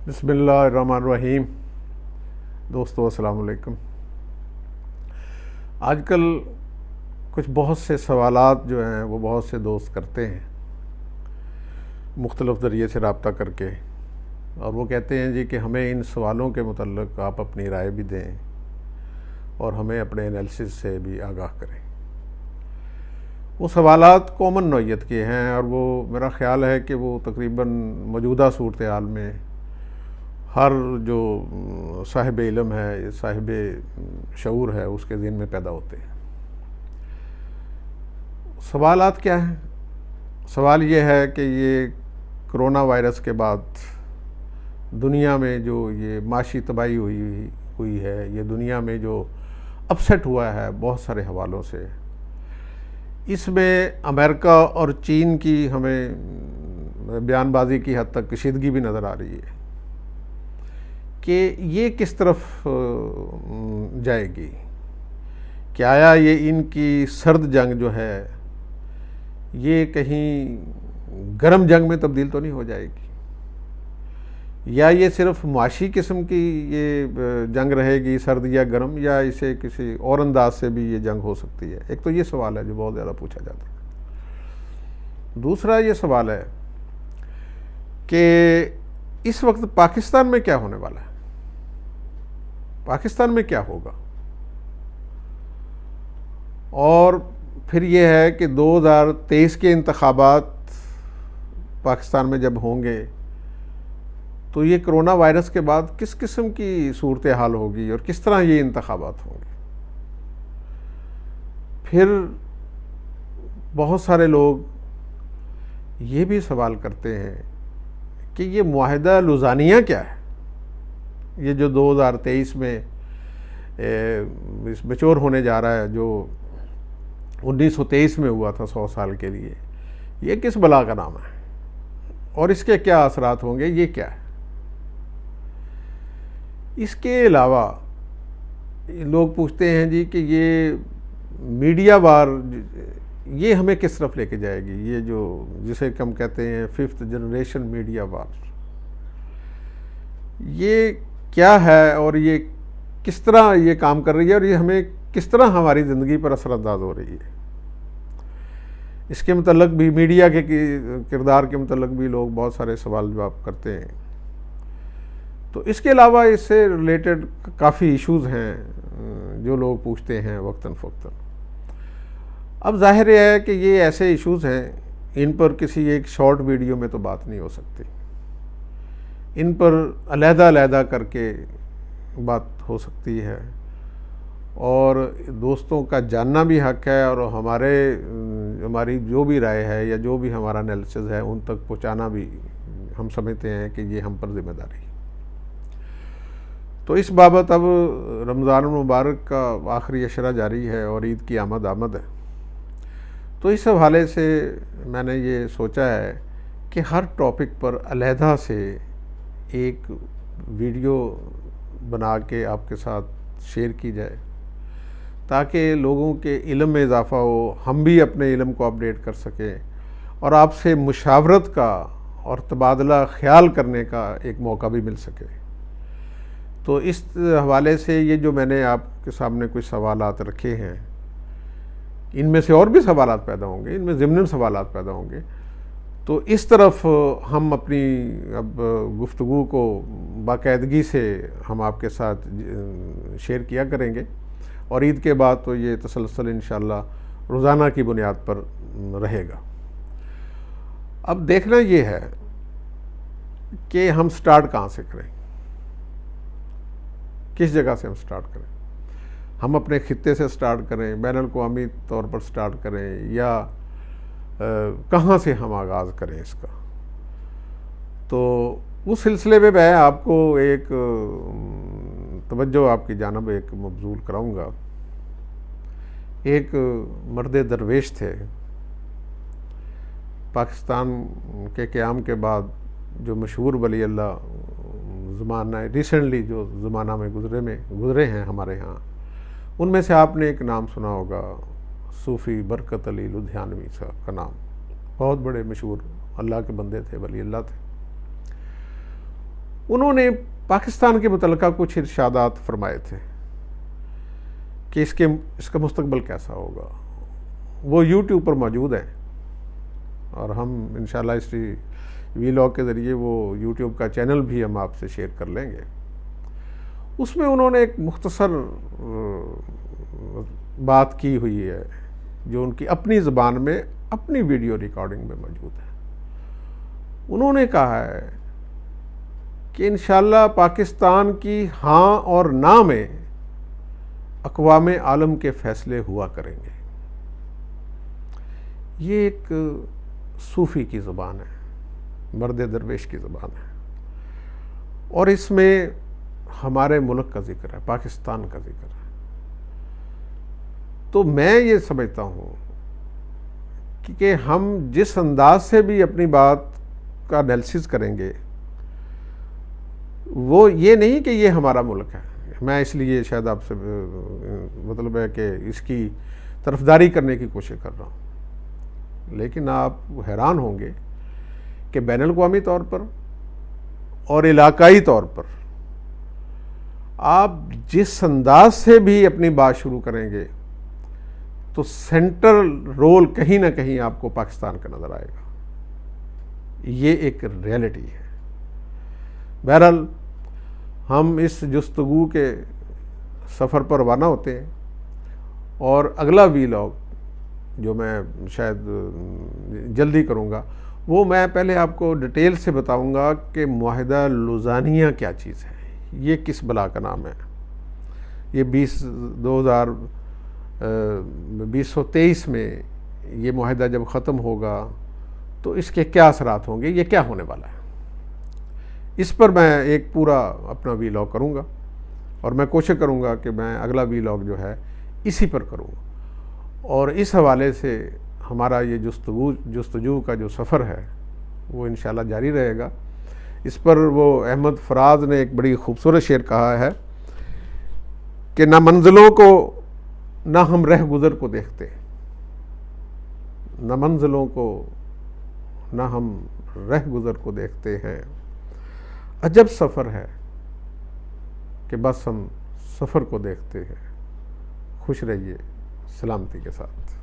بسم اللہ الرحمن الرحیم۔ دوستو السلام علیکم۔ آج کل کچھ بہت سے سوالات جو ہیں وہ بہت سے دوست کرتے ہیں مختلف ذریعے سے رابطہ کر کے، اور وہ کہتے ہیں جی کہ ہمیں ان سوالوں کے متعلق آپ اپنی رائے بھی دیں اور ہمیں اپنے انالیسس سے بھی آگاہ کریں۔ وہ سوالات کامن نوعیت کے ہیں اور وہ میرا خیال ہے کہ وہ تقریباً موجودہ صورتحال میں ہر جو صاحب علم ہے، صاحب شعور ہے، اس کے ذہن میں پیدا ہوتے ہیں۔ سوالات کیا ہیں؟ سوال یہ ہے کہ یہ کرونا وائرس کے بعد دنیا میں جو یہ معاشی تباہی ہوئی ہے، یہ دنیا میں جو اپسیٹ ہوا ہے بہت سارے حوالوں سے، اس میں امریکہ اور چین کی ہمیں بیان بازی کی حد تک کشیدگی بھی نظر آ رہی ہے کہ یہ کس طرف جائے گی۔ کہ آیا یہ ان کی سرد جنگ جو ہے یہ کہیں گرم جنگ میں تبدیل تو نہیں ہو جائے گی، یا یہ صرف معاشی قسم کی یہ جنگ رہے گی، سرد یا گرم، یا اسے کسی اور انداز سے بھی یہ جنگ ہو سکتی ہے۔ ایک تو یہ سوال ہے جو بہت زیادہ پوچھا جاتا ہے۔ دوسرا یہ سوال ہے کہ اس وقت پاکستان میں کیا ہونے والا ہے، پاکستان میں کیا ہوگا، اور پھر یہ ہے کہ 2023 کے انتخابات پاکستان میں جب ہوں گے تو یہ کرونا وائرس کے بعد کس قسم کی صورتحال ہوگی اور کس طرح یہ انتخابات ہوں گے۔ پھر بہت سارے لوگ یہ بھی سوال کرتے ہیں کہ یہ معاہدہ لوزانیہ کیا ہے، یہ جو 2023 میں میچور ہونے جا رہا ہے، جو 1923 میں ہوا تھا 100 سال کے لیے، یہ کس بلا کا نام ہے اور اس کے کیا اثرات ہوں گے، یہ کیا ہے۔ اس کے علاوہ لوگ پوچھتے ہیں جی کہ یہ میڈیا وار یہ ہمیں کس طرف لے کے جائے گی، یہ جو جسے ہم کہتے ہیں 5th جنریشن میڈیا وار، یہ کیا ہے اور یہ کس طرح یہ کام کر رہی ہے اور یہ ہمیں کس طرح ہماری زندگی پر اثر انداز ہو رہی ہے۔ اس کے متعلق بھی میڈیا کے کردار کے متعلق بھی لوگ بہت سارے سوال جواب کرتے ہیں۔ تو اس کے علاوہ اس سے ریلیٹڈ کافی ایشوز ہیں جو لوگ پوچھتے ہیں وقتاً فوقتاً۔ اب ظاہر ہے کہ یہ ایسے ایشوز ہیں، ان پر کسی ایک شارٹ ویڈیو میں تو بات نہیں ہو سکتی، ان پر علیحدہ علیحدہ کر کے بات ہو سکتی ہے، اور دوستوں کا جاننا بھی حق ہے، اور ہماری جو بھی رائے ہے یا جو بھی ہمارا انالیسس ہے ان تک پہنچانا بھی ہم سمجھتے ہیں کہ یہ ہم پر ذمہ داری ہے۔ تو اس بابت اب رمضان المبارک کا آخری عشرہ جاری ہے اور عید کی آمد ہے، تو اس حوالے سے میں نے یہ سوچا ہے کہ ہر ٹاپک پر علیحدہ سے ایک ویڈیو بنا کے آپ کے ساتھ شیئر کی جائے، تاکہ لوگوں کے علم میں اضافہ ہو، ہم بھی اپنے علم کو اپڈیٹ کر سکیں، اور آپ سے مشاورت کا اور تبادلہ خیال کرنے کا ایک موقع بھی مل سکے۔ تو اس حوالے سے یہ جو میں نے آپ کے سامنے کچھ سوالات رکھے ہیں، ان میں سے اور بھی سوالات پیدا ہوں گے، ان میں ضمناً سوالات پیدا ہوں گے، تو اس طرف ہم اپنی اب گفتگو کو باقاعدگی سے ہم آپ کے ساتھ شیئر کیا کریں گے، اور عید کے بعد تو یہ تسلسل انشاءاللہ روزانہ کی بنیاد پر رہے گا۔ اب دیکھنا یہ ہے کہ ہم سٹارٹ کہاں سے کریں، کس جگہ سے ہم سٹارٹ کریں۔ ہم اپنے خطے سے سٹارٹ کریں، بین الاقوامی طور پر سٹارٹ کریں، یا کہاں سے ہم آغاز کریں اس کا۔ تو اس سلسلے میں میں آپ کو ایک توجہ آپ کی جانب ایک مبذول کراؤں گا۔ ایک مرد درویش تھے، پاکستان کے قیام کے بعد جو مشہور ولی اللہ زمانہ ریسنٹلی جو زمانہ میں گزرے ہیں ہمارے ہاں، ان میں سے آپ نے ایک نام سنا ہوگا، صوفی برکت علی لدھیانوی صاحب کا نام، بہت بڑے مشہور اللہ کے بندے تھے، ولی اللہ تھے۔ انہوں نے پاکستان کے متعلقہ کچھ ارشادات فرمائے تھے کہ اس کا مستقبل کیسا ہوگا. وہ یوٹیوب پر موجود ہیں اور ہم انشاءاللہ اس ویلاگ کے ذریعے وہ یوٹیوب کا چینل بھی ہم آپ سے شیئر کر لیں گے. اس میں انہوں نے ایک مختصر بات کی ہوئی ہے جو ان کی اپنی زبان میں اپنی ویڈیو ریکارڈنگ میں موجود ہے. انہوں نے کہا ہے کہ انشاءاللہ پاکستان کی ہاں اور نہ میں اقوام عالم کے فیصلے ہوا کریں گے. یہ ایک صوفی کی زبان ہے، مرد درویش کی زبان ہے، اور اس میں ہمارے ملک کا ذکر ہے، پاکستان کا ذکر ہے. تو میں یہ سمجھتا ہوں کہ ہم جس انداز سے بھی اپنی بات کا انالیسس کریں گے وہ یہ نہیں کہ یہ ہمارا ملک ہے. میں اس لیے شاید آپ سے مطلب ہے کہ اس کی طرفداری کرنے کی کوشش کر رہا ہوں، لیکن آپ حیران ہوں گے کہ بین الاقوامی طور پر اور علاقائی طور پر آپ جس انداز سے بھی اپنی بات شروع کریں گے تو سینٹرل رول کہیں نہ کہیں آپ کو پاکستان کا نظر آئے گا. یہ ایک ریئلٹی ہے. بہرحال ہم اس جستگو کے سفر پر روانہ ہوتے ہیں، اور اگلا ویلاگ جو میں شاید جلدی کروں گا وہ میں پہلے آپ کو ڈیٹیل سے بتاؤں گا کہ معاہدہ لوزانیہ کیا چیز ہے، یہ کس بلا کا نام ہے. یہ 2023 میں یہ معاہدہ جب ختم ہوگا تو اس کے کیا اثرات ہوں گے، یہ کیا ہونے والا ہے. اس پر میں ایک پورا اپنا ویلاگ کروں گا، اور میں کوشش کروں گا کہ میں اگلا ویلاگ جو ہے اسی پر کروں. اور اس حوالے سے ہمارا یہ جستجو کا جو سفر ہے وہ انشاءاللہ جاری رہے گا. اس پر وہ احمد فراز نے ایک بڑی خوبصورت شعر کہا ہے کہ نہ منزلوں کو نہ ہم رہ گزر کو دیکھتے، نہ منزلوں کو نہ ہم رہ گزر کو دیکھتے ہیں. عجب سفر ہے کہ بس ہم سفر کو دیکھتے ہیں. خوش رہیے سلامتی کے ساتھ.